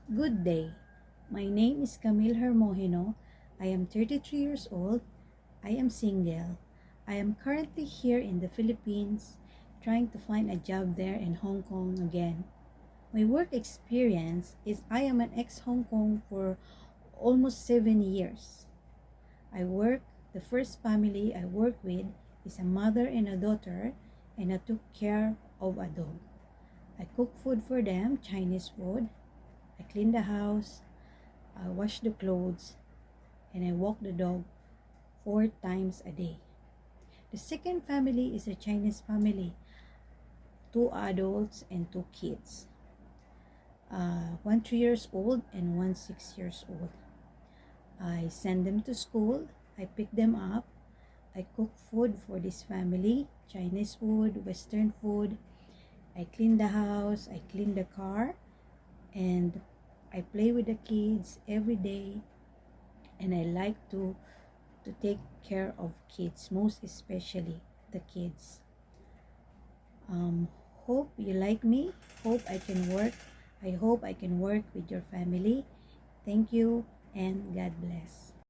Good day. My name is Camille Hermohino. I am 33 years old. I am single. I am currently here in the Philippines trying to find a job there in Hong Kong again. My work experience is I am an ex-Hong Kong for almost 7 years. The first family I work with is a mother and a daughter, and I took care of a dog. I cook food for them, Chinese food. I clean the house, I wash the clothes, and I walk the dog 4 times a day. The second family is a Chinese family, two adults and two kids. One 3 years old and one 6 years old. I send them to school, I pick them up, I cook food for this family, Chinese food, Western food. I clean the house, I clean the car, and I play with the kids every day. And I like to take care of kids, most especially the kids. Um, Hope you like me. Hope I can work. I hope I can work with your family. Thank you and God bless.